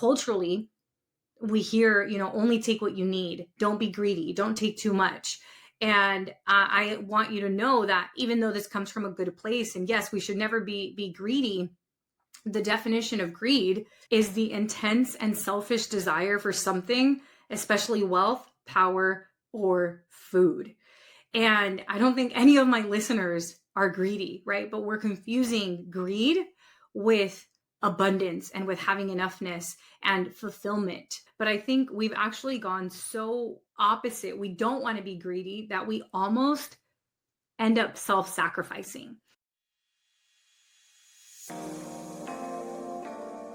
culturally, we hear, only take what you need. Don't be greedy. Don't take too much. And I want you to know that even though this comes from a good place, and yes, we should never be greedy, the definition of greed is the intense and selfish desire for something, especially wealth, power, or food. And I don't think any of my listeners are greedy, right? But we're confusing greed with abundance and with having enoughness and fulfillment. But I think we've actually gone so opposite. We don't want to be greedy that we almost end up self-sacrificing.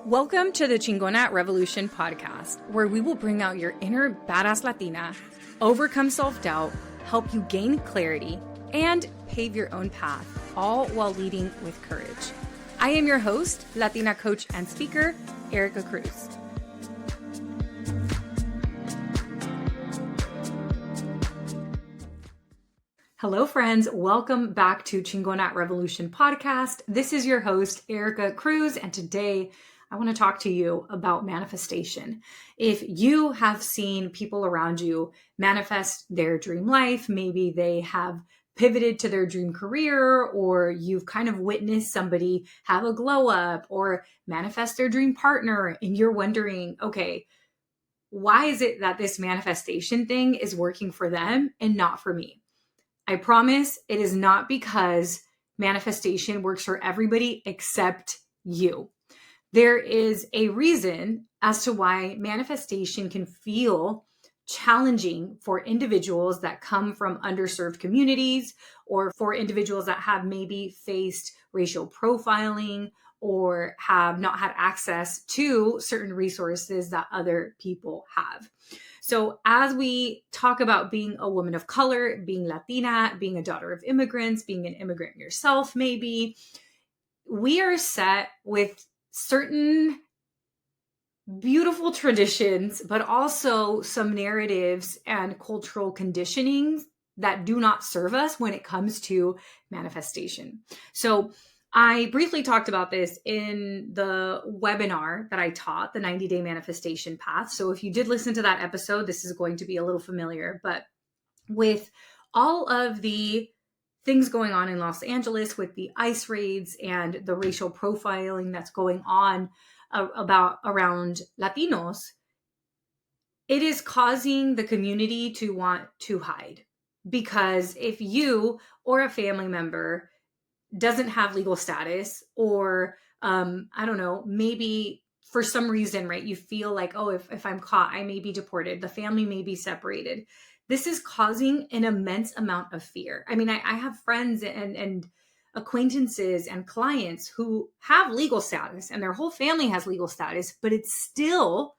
Welcome to the Chingona Revolution podcast, where we will bring out your inner badass Latina, overcome self-doubt, help you gain clarity, and pave your own path, all while leading with courage. I am your host, Latina coach and speaker, Erica Cruz. Hello, friends. Welcome back to Chingona Revolution podcast. This is your host, Erica Cruz, and today I want to talk to you about manifestation. If you have seen people around you manifest their dream life, maybe they have pivoted to their dream career, or you've kind of witnessed somebody have a glow up or manifest their dream partner, and you're wondering, okay, why is it that this manifestation thing is working for them and not for me? I promise it is not because manifestation works for everybody except you. There is a reason as to why manifestation can feel challenging for individuals that come from underserved communities, or for individuals that have maybe faced racial profiling or have not had access to certain resources that other people have. So as we talk about being a woman of color, being Latina, being a daughter of immigrants, being an immigrant yourself, maybe, we are set with certain beautiful traditions, but also some narratives and cultural conditionings that do not serve us when it comes to manifestation. So I briefly talked about this in the webinar that I taught, the 90-day manifestation path. So if you did listen to that episode, this is going to be a little familiar, but with all of the things going on in Los Angeles with the ICE raids and the racial profiling that's going on around Latinos, it is causing the community to want to hide. Because if you or a family member doesn't have legal status, or I don't know, maybe for some reason, right, you feel like, oh, if I'm caught, I may be deported, the family may be separated. This is causing an immense amount of fear. I mean, I have friends and acquaintances and clients who have legal status and their whole family has legal status, but it's still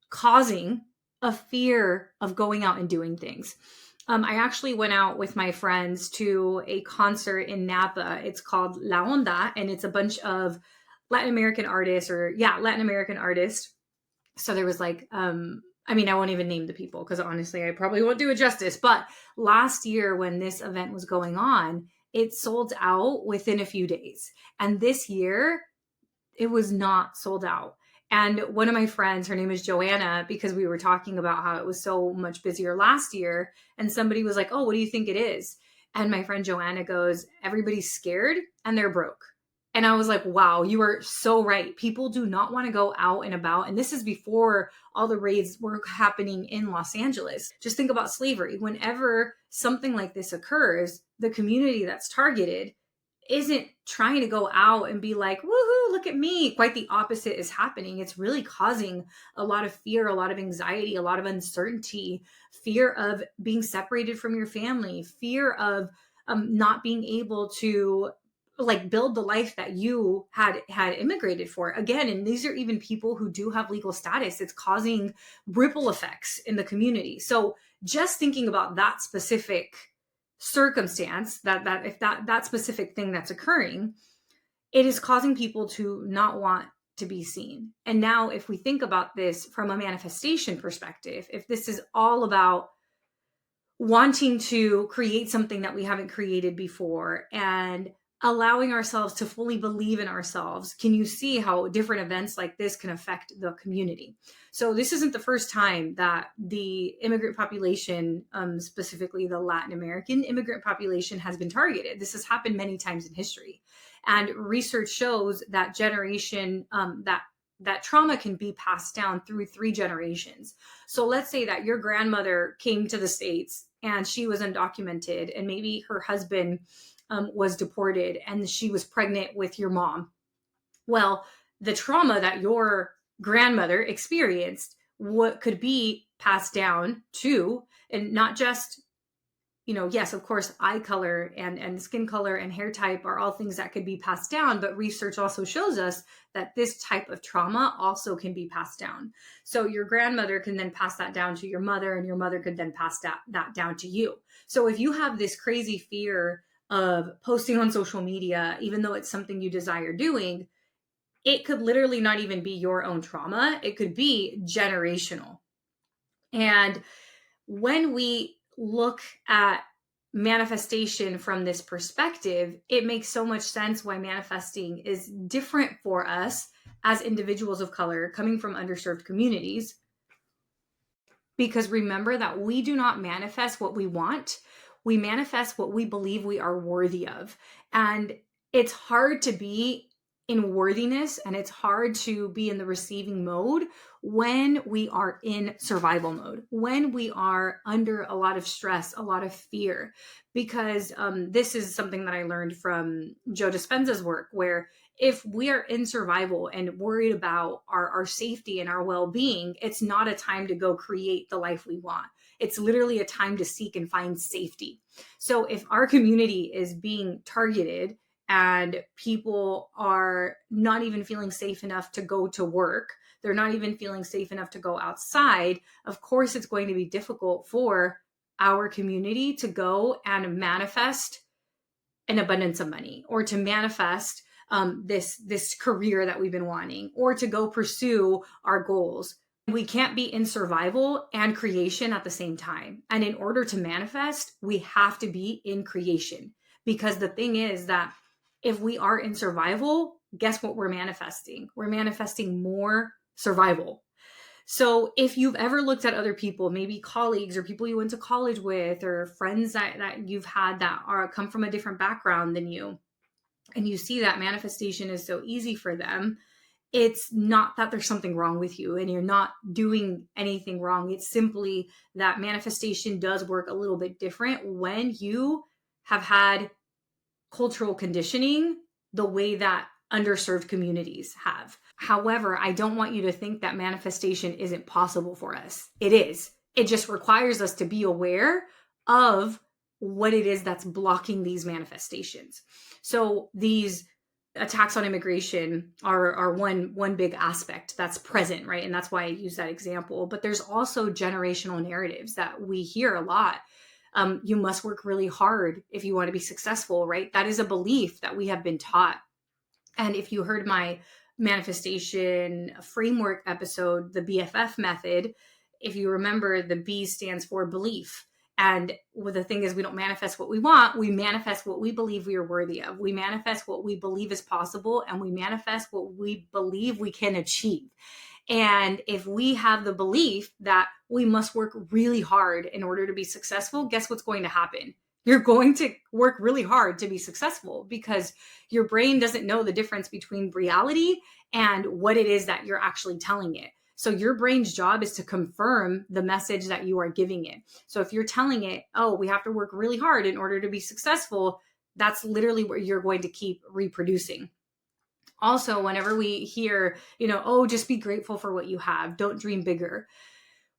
causing a fear of going out and doing things. I actually went out with my friends to a concert in Napa. It's called La Onda, and it's a bunch of Latin American artists. So there was like, I won't even name the people because honestly, I probably won't do it justice. But last year when this event was going on, it sold out within a few days. And this year, it was not sold out. And one of my friends, her name is Joanna, because we were talking about how it was so much busier last year. And somebody was like, oh, what do you think it is? And my friend Joanna goes, everybody's scared and they're broke. And I was like, wow, you are so right. People do not want to go out and about. And this is before all the raids were happening in Los Angeles. Just think about slavery. Whenever something like this occurs, the community that's targeted isn't trying to go out and be like, woohoo, look at me. Quite the opposite is happening. It's really causing a lot of fear, a lot of anxiety, a lot of uncertainty, fear of being separated from your family, fear of not being able to like build the life that you had immigrated for. Again, and these are even people who do have legal status. It's causing ripple effects in the community. So just thinking about that specific circumstance, that specific thing that's occurring, it is causing people to not want to be seen. And now if we think about this from a manifestation perspective, if this is all about wanting to create something that we haven't created before and allowing ourselves to fully believe in ourselves. Can you see how different events like this can affect the community? So this isn't the first time that the immigrant population, specifically the Latin American immigrant population, has been targeted. This has happened many times in history. And research shows that that trauma can be passed down through 3 generations. So let's say that your grandmother came to the States and she was undocumented, and maybe her husband was deported and she was pregnant with your mom. Well, the trauma that your grandmother experienced, what could be passed down to, and not just, yes, of course, eye color and skin color and hair type are all things that could be passed down, but research also shows us that this type of trauma also can be passed down. So your grandmother can then pass that down to your mother, and your mother could then pass that down to you. So if you have this crazy fear of posting on social media, even though it's something you desire doing, it could literally not even be your own trauma. It could be generational. And when we look at manifestation from this perspective, it makes so much sense why manifesting is different for us as individuals of color coming from underserved communities. Because remember that we do not manifest what we want. We manifest what we believe we are worthy of. And it's hard to be in worthiness, and it's hard to be in the receiving mode when we are in survival mode, when we are under a lot of stress, a lot of fear. Because this is something that I learned from Joe Dispenza's work, where if we are in survival and worried about our safety and our well-being, it's not a time to go create the life we want. It's literally a time to seek and find safety. So if our community is being targeted and people are not even feeling safe enough to go to work, they're not even feeling safe enough to go outside, of course it's going to be difficult for our community to go and manifest an abundance of money, or to manifest this career that we've been wanting, or to go pursue our goals. We can't be in survival and creation at the same time. And in order to manifest, we have to be in creation. Because the thing is that if we are in survival, guess what we're manifesting? We're manifesting more survival. So if you've ever looked at other people, maybe colleagues or people you went to college with, or friends that you've had that come from a different background than you, and you see that manifestation is so easy for them, it's not that there's something wrong with you and you're not doing anything wrong. It's simply that manifestation does work a little bit different when you have had cultural conditioning the way that underserved communities have. However, I don't want you to think that manifestation isn't possible for us. It is. It just requires us to be aware of what it is that's blocking these manifestations. So these attacks on immigration are one big aspect that's present, right? And that's why I use that example. But there's also generational narratives that we hear a lot. You must work really hard if you want to be successful, right? That is a belief that we have been taught. And if you heard my manifestation framework episode, the BFF method, if you remember, the B stands for belief. And the thing is, we don't manifest what we want. We manifest what we believe we are worthy of. We manifest what we believe is possible, and we manifest what we believe we can achieve. And if we have the belief that we must work really hard in order to be successful, guess what's going to happen? You're going to work really hard to be successful, because your brain doesn't know the difference between reality and what it is that you're actually telling it. So your brain's job is to confirm the message that you are giving it. So if you're telling it, oh, we have to work really hard in order to be successful, that's literally what you're going to keep reproducing. Also, whenever we hear, oh, just be grateful for what you have, don't dream bigger.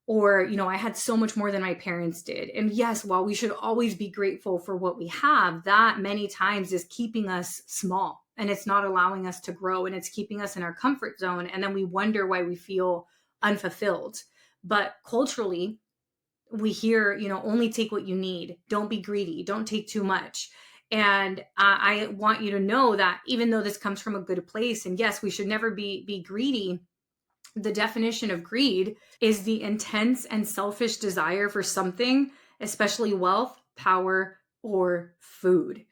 Or, I had so much more than my parents did. And yes, while we should always be grateful for what we have, that many times is keeping us small, and it's not allowing us to grow, and it's keeping us in our comfort zone. And then we wonder why we feel unfulfilled. But culturally, we hear, only take what you need. Don't be greedy. Don't take too much. And I want you to know that even though this comes from a good place, and yes, we should never be greedy, the definition of greed is the intense and selfish desire for something, especially wealth, power, or food.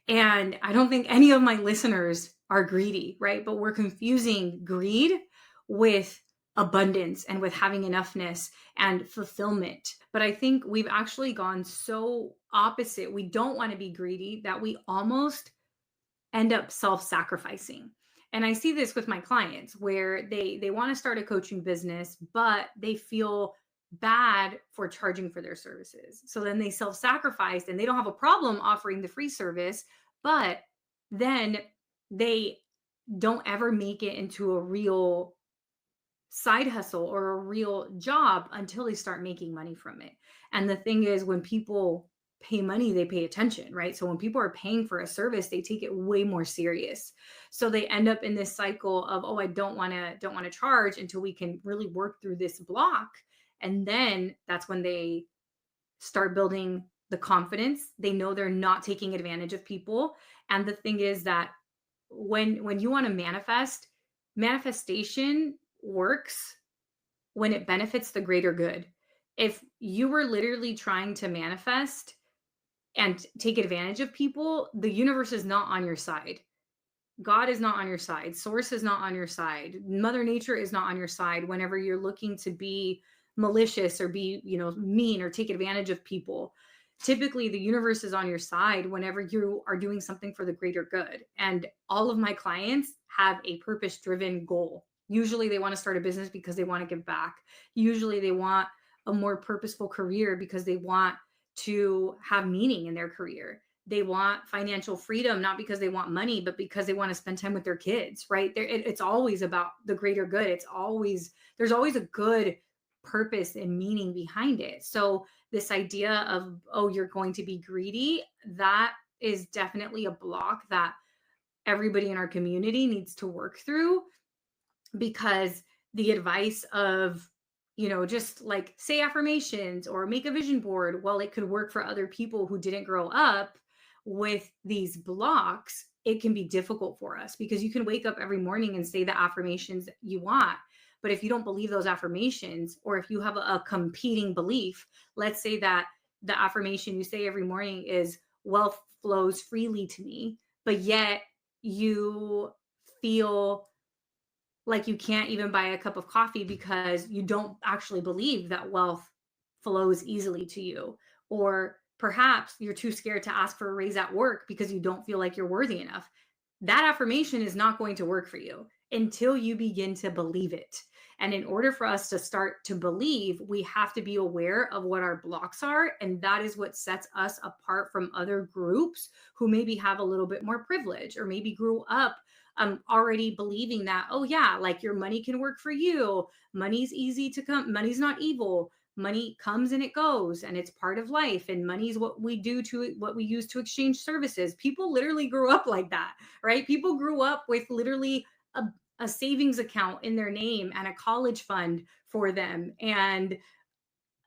And I don't think any of my listeners are greedy, right? But we're confusing greed with abundance and with having enoughness and fulfillment. But I think we've actually gone so opposite. We don't want to be greedy that we almost end up self-sacrificing. And I see this with my clients where they want to start a coaching business, but they feel bad for charging for their services. So then they self-sacrifice and they don't have a problem offering the free service, but then they don't ever make it into a real side hustle or a real job until they start making money from it. And the thing is, when people pay money, they pay attention, right? So when people are paying for a service, they take it way more serious. So they end up in this cycle of, oh, I don't want to charge until we can really work through this block. And then that's when they start building the confidence. They know they're not taking advantage of people. And the thing is that when you want to manifest, manifestation works when it benefits the greater good. If you were literally trying to manifest and take advantage of people, the universe is not on your side. God is not on your side. Source is not on your side. Mother Nature is not on your side whenever you're looking to be malicious or be, mean or take advantage of people. Typically, the universe is on your side whenever you are doing something for the greater good. And all of my clients have a purpose-driven goal. Usually they want to start a business because they want to give back. Usually they want a more purposeful career because they want to have meaning in their career. They want financial freedom, not because they want money, but because they want to spend time with their kids, right? It's always about the greater good. There's always a good purpose and meaning behind it. So this idea of, oh, you're going to be greedy, that is definitely a block that everybody in our community needs to work through, because the advice of, just like say affirmations or make a vision board, well, it could work for other people who didn't grow up with these blocks. It can be difficult for us because you can wake up every morning and say the affirmations you want. But if you don't believe those affirmations, or if you have a competing belief, let's say that the affirmation you say every morning is wealth flows freely to me, but yet you feel like you can't even buy a cup of coffee because you don't actually believe that wealth flows easily to you. Or perhaps you're too scared to ask for a raise at work because you don't feel like you're worthy enough. That affirmation is not going to work for you until you begin to believe it. And in order for us to start to believe, we have to be aware of what our blocks are. And that is what sets us apart from other groups who maybe have a little bit more privilege, or maybe grew up already believing that, oh yeah, like your money can work for you. Money's easy to come. Money's not evil. Money comes and it goes, and it's part of life. And money's what we use to exchange services. People literally grew up like that, right? People grew up with literally a savings account in their name and a college fund for them and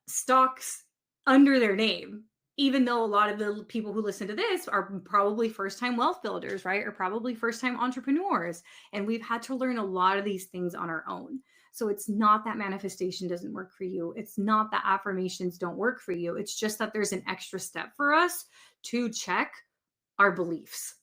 stocks under their name, even though a lot of the people who listen to this are probably first-time wealth builders, right? Or probably first-time entrepreneurs. And we've had to learn a lot of these things on our own. So it's not that manifestation doesn't work for you. It's not that affirmations don't work for you. It's just that there's an extra step for us to check our beliefs.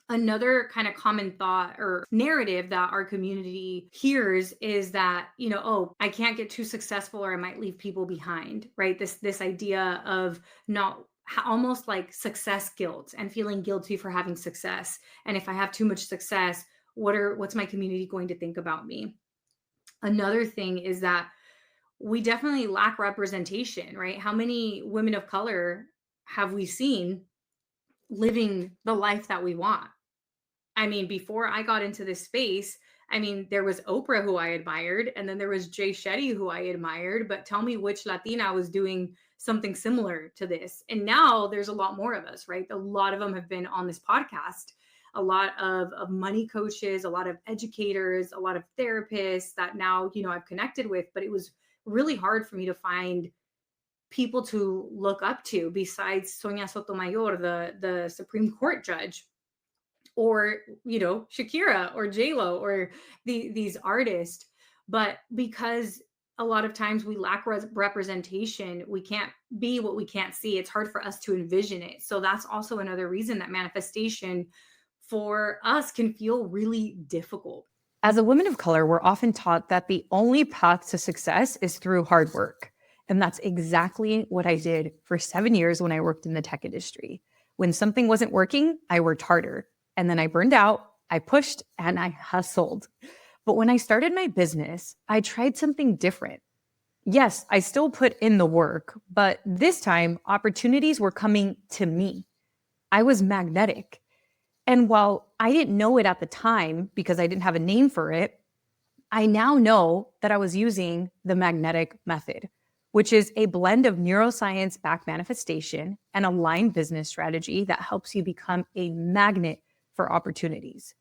Another kind of common thought or narrative that our community hears is that, oh, I can't get too successful or I might leave people behind, right? This idea of not almost like success guilt and feeling guilty for having success. And if I have too much success, what's my community going to think about me? Another thing is that we definitely lack representation, right? How many women of color have we seen living the life that we want? I mean, before I got into this space, there was Oprah who I admired, and then there was Jay Shetty who I admired, but tell me which Latina was doing something similar to this. And now there's a lot more of us, right? A lot of them have been on this podcast, a lot of money coaches, a lot of educators, a lot of therapists that now, I've connected with, but it was really hard for me to find people to look up to besides Sonia Sotomayor, the Supreme Court judge, or Shakira or J-Lo or these artists. But because a lot of times we lack representation. We can't be what we can't see. It's hard for us to envision it. So that's also another reason that manifestation for us can feel really difficult. As a woman of color, we're often taught that the only path to success is through hard work. And that's exactly what I did for 7 years when I worked in the tech industry. When something wasn't working, I worked harder. And then I burned out, I pushed, and I hustled. But when I started my business, I tried something different. Yes, I still put in the work, but this time opportunities were coming to me. I was magnetic. And while I didn't know it at the time because I didn't have a name for it, I now know that I was using the magnetic method, which is a blend of neuroscience backed manifestation and aligned business strategy that helps you become a magnet for opportunities.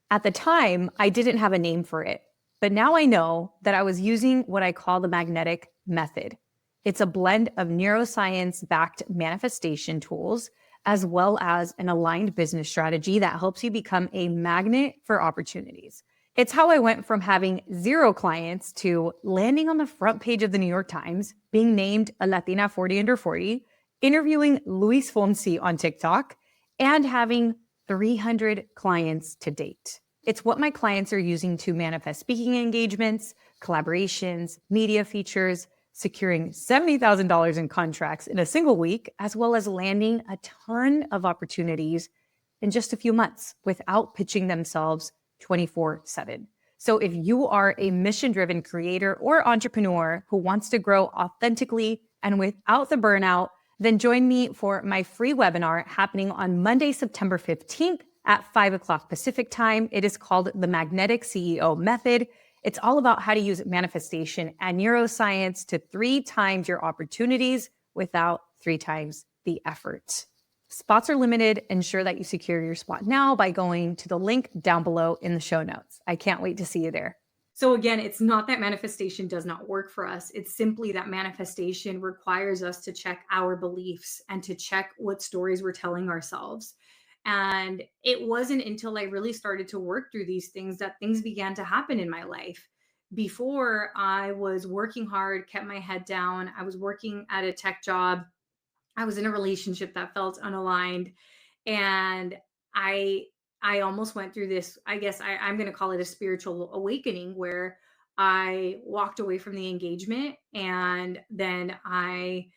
At the time, I didn't have a name for it, but now I know that I was using what I call the magnetic method. It's a blend of neuroscience backed manifestation tools as well as an aligned business strategy that helps you become a magnet for opportunities. It's how I went from having 0 clients to landing on the front page of the New York Times, being named a Latina 40 under 40, interviewing Luis Fonsi on TikTok, and having 300 clients to date. It's what my clients are using to manifest speaking engagements, collaborations, media features, securing $70,000 in contracts in a single week, as well as landing a ton of opportunities in just a few months without pitching themselves 24/7. So if you are a mission-driven creator or entrepreneur who wants to grow authentically and without the burnout, then join me for my free webinar happening on Monday, September 15th at 5 o'clock Pacific time. It is called the Magnetic CEO Method. It's all about how to use manifestation and neuroscience to 3 times your opportunities without 3 times the effort. Spots are limited. Ensure that you secure your spot now by going to the link down below in the show notes. I can't wait to see you there. So again, it's not that manifestation does not work for us. It's simply that manifestation requires us to check our beliefs and to check what stories we're telling ourselves. And it wasn't until I really started to work through these things that things began to happen in my life. Before, I was working hard, kept my head down. I was working at a tech job. I was in a relationship that felt unaligned. And I I almost went through this, I guess I'm going to call it a spiritual awakening, where I walked away from the engagement and then I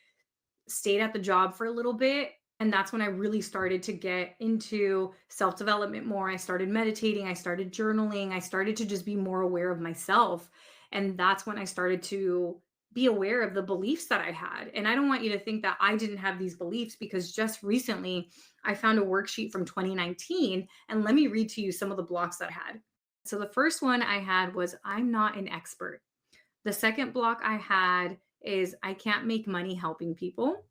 stayed at the job for a little bit. And that's when I really started to get into self development more. I started meditating, I started journaling, I started to just be more aware of myself. And that's when I started to be aware of the beliefs that I had. And I don't want you to think that I didn't have these beliefs, because just recently I found a worksheet from 2019. And let me read to you some of the blocks that I had. So the first one I had was, I'm not an expert. The second block I had is, I can't make money helping people.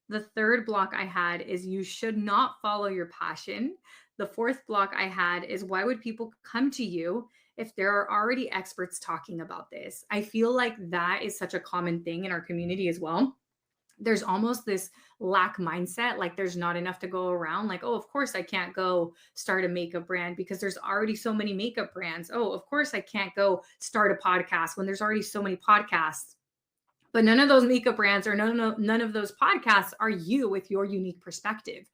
The third block I had is, you should not follow your passion. The fourth block I had is, why would people come to you if there are already experts talking about this? I feel like that is such a common thing in our community as well. There's almost this lack mindset, like there's not enough to go around. Like, oh, of course I can't go start a makeup brand because there's already so many makeup brands. Oh, of course I can't go start a podcast when there's already so many podcasts. But none of those makeup brands or none of those podcasts are you with your unique perspective.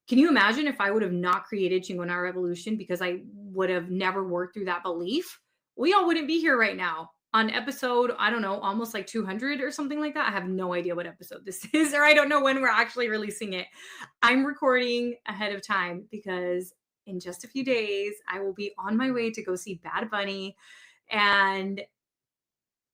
Can you imagine if I would have not created Chingona Revolution because I would have never worked through that belief? We all wouldn't be here right now on episode, I don't know, almost like 200 or something like that. I have no idea what episode this is, or I don't know when we're actually releasing it. I'm recording ahead of time because in just a few days, I will be on my way to go see Bad Bunny and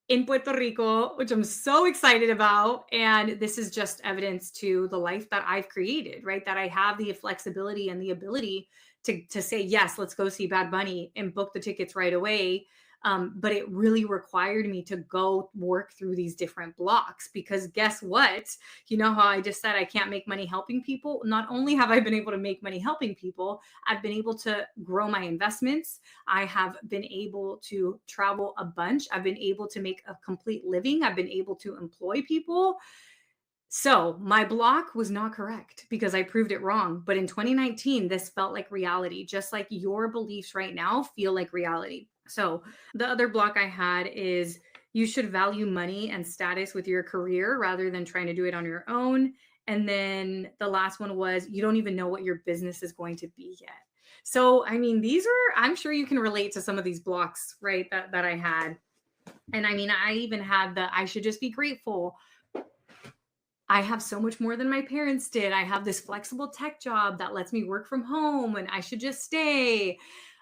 in Puerto Rico, which I'm so excited about. And this is just evidence to the life that I've created, right? That I have the flexibility and the ability to say, yes, let's go see Bad Bunny and book the tickets right away. But it really required me to go work through these different blocks, because guess what? You know how I just said I can't make money helping people? Not only have I been able to make money helping people, I've been able to grow my investments. I have been able to travel a bunch. I've been able to make a complete living. I've been able to employ people. So my block was not correct because I proved it wrong. But in 2019, this felt like reality, just like your beliefs right now feel like reality. So the other block I had is, you should value money and status with your career rather than trying to do it on your own. And then the last one was, you don't even know what your business is going to be yet. So, I mean, these are, I'm sure you can relate to some of these blocks, right? That I had. And I mean, I even had the, I should just be grateful. I have so much more than my parents did. I have this flexible tech job that lets me work from home and I should just stay.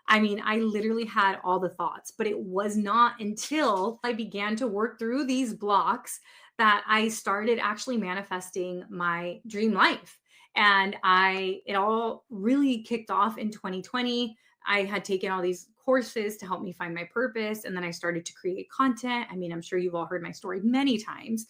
I mean, I literally had all the thoughts, but it was not until I began to work through these blocks that I started actually manifesting my dream life. And it all really kicked off in 2020. I had taken all these courses to help me find my purpose. And then I started to create content. I mean, I'm sure you've all heard my story many times,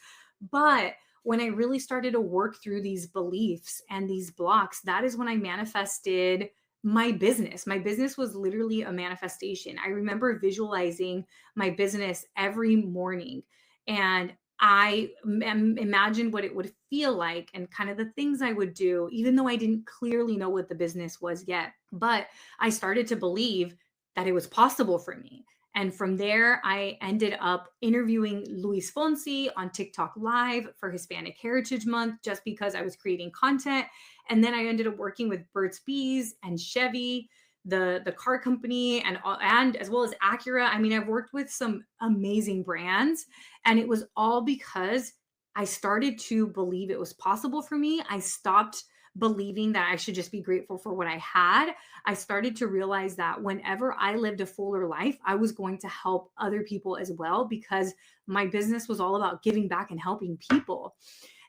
but when I really started to work through these beliefs and these blocks, that is when I manifested my business. My business was literally a manifestation. I remember visualizing my business every morning, and I imagined what it would feel like and kind of the things I would do, even though I didn't clearly know what the business was yet. But I started to believe that it was possible for me. And from there, I ended up interviewing Luis Fonsi on TikTok Live for Hispanic Heritage Month just because I was creating content. And then I ended up working with Burt's Bees and Chevy, the car company, and as well as Acura. I mean, I've worked with some amazing brands, and it was all because I started to believe it was possible for me. I stopped believing that I should just be grateful for what I had. I started to realize that whenever I lived a fuller life, I was going to help other people as well, because my business was all about giving back and helping people.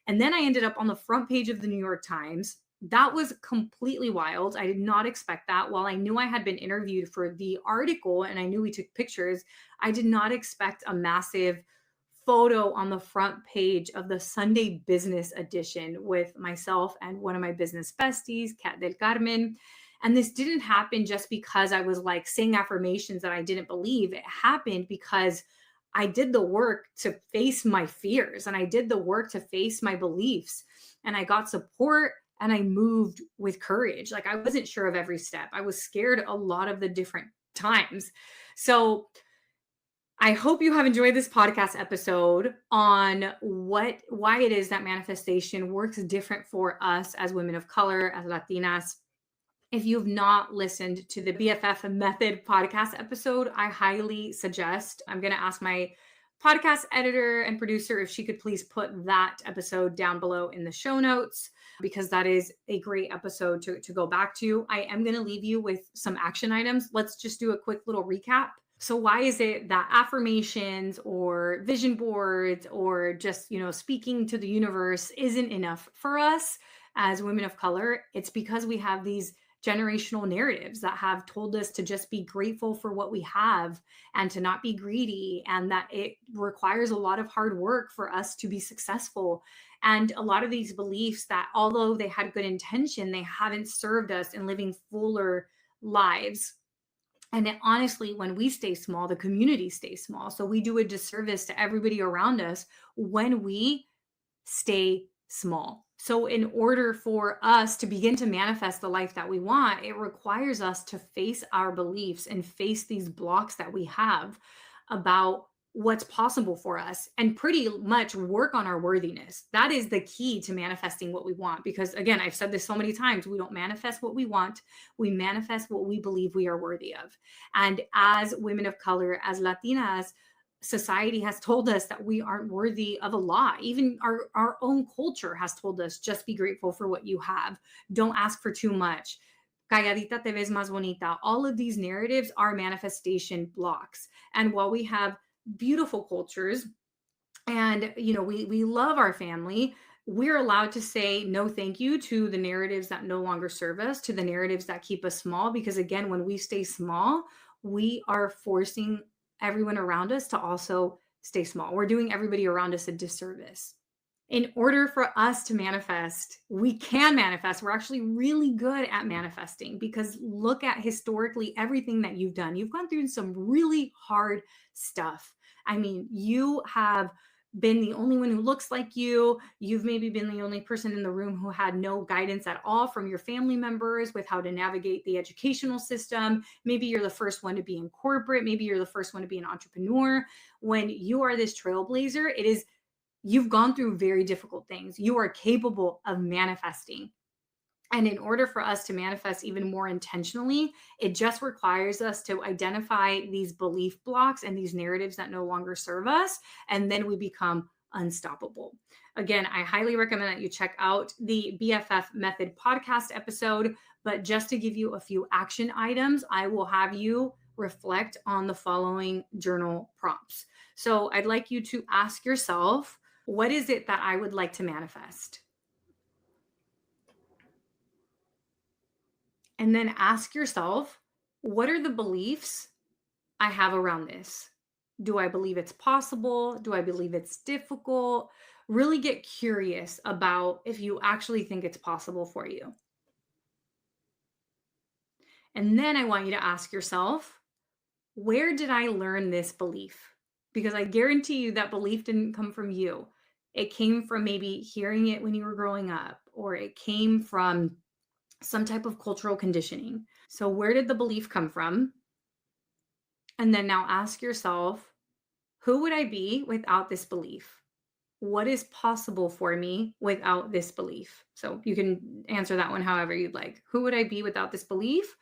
And then I ended up on the front page of the New York Times. That was completely wild. I did not expect that. While I knew I had been interviewed for the article and I knew we took pictures, I did not expect a massive photo on the front page of the Sunday business edition with myself and one of my business besties, Kat del Carmen. And this didn't happen just because I was like saying affirmations that I didn't believe. It happened because I did the work to face my fears and I did the work to face my beliefs, and I got support and I moved with courage. Like, I wasn't sure of every step. I was scared a lot of the different times. So I hope you have enjoyed this podcast episode on why it is that manifestation works different for us as women of color, as Latinas. If you've not listened to the BFF Method podcast episode, I highly suggest. I'm going to ask my podcast editor and producer if she could please put that episode down below in the show notes, because that is a great episode to go back to. I am going to leave you with some action items. Let's just do a quick little recap. So why is it that affirmations or vision boards or just, speaking to the universe isn't enough for us as women of color? It's because we have these generational narratives that have told us to just be grateful for what we have and to not be greedy, and that it requires a lot of hard work for us to be successful. And a lot of these beliefs that, although they had good intention, they haven't served us in living fuller lives. And honestly, when we stay small, the community stays small. So we do a disservice to everybody around us when we stay small. So in order for us to begin to manifest the life that we want, it requires us to face our beliefs and face these blocks that we have about what's possible for us, and pretty much work on our worthiness. That is the key to manifesting what we want. Because again, I've said this so many times, we don't manifest what we want, we manifest what we believe we are worthy of. And as women of color, as Latinas, society has told us that we aren't worthy of a lot. Even our own culture has told us, just be grateful for what you have. Don't ask for too much. Calladita te ves más bonita. All of these narratives are manifestation blocks. And while we have beautiful cultures and, we love our family, we're allowed to say no thank you to the narratives that no longer serve us, to the narratives that keep us small. Because again, when we stay small, we are forcing everyone around us to also stay small. We're doing everybody around us a disservice. In order for us to manifest, we can manifest. We're actually really good at manifesting, because look at historically everything that you've done. You've gone through some really hard stuff. I mean, you have been the only one who looks like you. You've maybe been the only person in the room who had no guidance at all from your family members with how to navigate the educational system. Maybe you're the first one to be in corporate. Maybe you're the first one to be an entrepreneur. When you are this trailblazer, you've gone through very difficult things. You are capable of manifesting. And in order for us to manifest even more intentionally, it just requires us to identify these belief blocks and these narratives that no longer serve us. And then we become unstoppable. Again, I highly recommend that you check out the BFF Method podcast episode. But just to give you a few action items, I will have you reflect on the following journal prompts. So I'd like you to ask yourself, what is it that I would like to manifest? And then ask yourself, what are the beliefs I have around this? Do I believe it's possible? Do I believe it's difficult? Really get curious about if you actually think it's possible for you. And then I want you to ask yourself, where did I learn this belief? Because I guarantee you that belief didn't come from you. It came from maybe hearing it when you were growing up, or it came from some type of cultural conditioning. So, where did the belief come from? And then now ask yourself, who would I be without this belief? What is possible for me without this belief? So, you can answer that one however you'd like. Who would I be without this belief?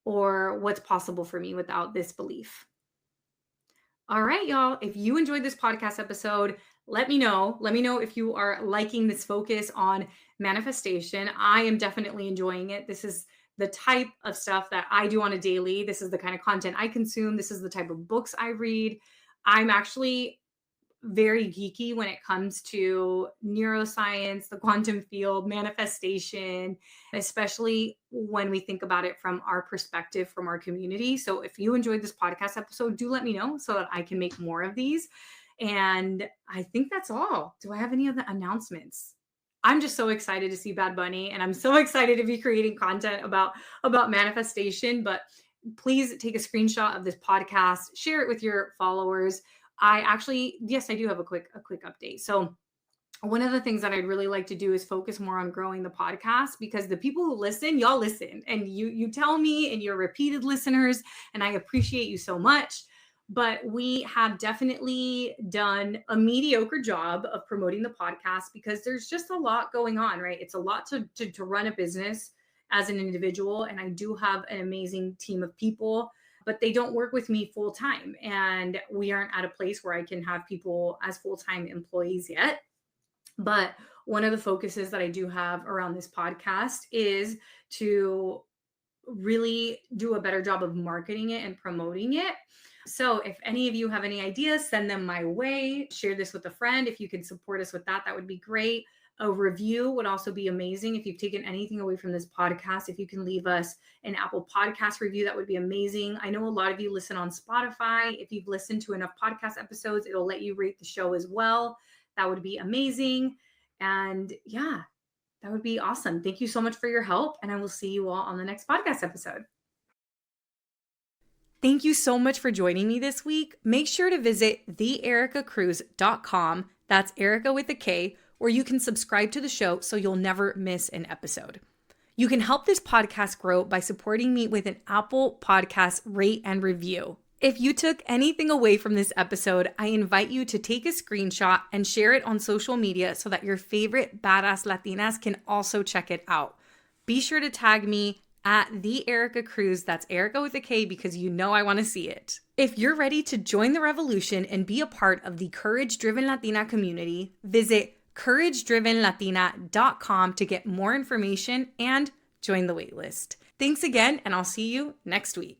Or what's possible for me without this belief? All right, y'all. If you enjoyed this podcast episode, let me know. Let me know if you are liking this focus on manifestation. I am definitely enjoying it. This is the type of stuff that I do on a daily. This is the kind of content I consume. This is the type of books I read. I'm actually very geeky when it comes to neuroscience, the quantum field, manifestation, especially when we think about it from our perspective, from our community. So if you enjoyed this podcast episode, do let me know so that I can make more of these. And I think that's all. Do I have any other announcements? I'm just so excited to see Bad Bunny, and I'm so excited to be creating content about manifestation. But please take a screenshot of this podcast, share it with your followers. Yes, I do have a quick update. So one of the things that I'd really like to do is focus more on growing the podcast, because the people who listen, y'all listen, and you tell me, and you're repeated listeners, and I appreciate you so much. But we have definitely done a mediocre job of promoting the podcast because there's just a lot going on, right? It's a lot to run a business as an individual. And I do have an amazing team of people, but they don't work with me full time. And we aren't at a place where I can have people as full-time employees yet. But one of the focuses that I do have around this podcast is to really do a better job of marketing it and promoting it. So if any of you have any ideas, send them my way. Share this with a friend. If you can support us with that, that would be great. A review would also be amazing. If you've taken anything away from this podcast, if you can leave us an Apple Podcast review, that would be amazing. I know a lot of you listen on Spotify. If you've listened to enough podcast episodes, it'll let you rate the show as well. That would be amazing. And yeah, that would be awesome. Thank you so much for your help. And I will see you all on the next podcast episode. Thank you so much for joining me this week. Make sure to visit theericacruz.com. That's Erica with a K, where you can subscribe to the show so you'll never miss an episode. You can help this podcast grow by supporting me with an Apple Podcast rate and review. If you took anything away from this episode, I invite you to take a screenshot and share it on social media so that your favorite badass Latinas can also check it out. Be sure to tag me at the Erica Cruz. That's Erica with a K, because you know I want to see it. If you're ready to join the revolution and be a part of the Courage Driven Latina community, visit couragedrivenlatina.com to get more information and join the waitlist. Thanks again, and I'll see you next week.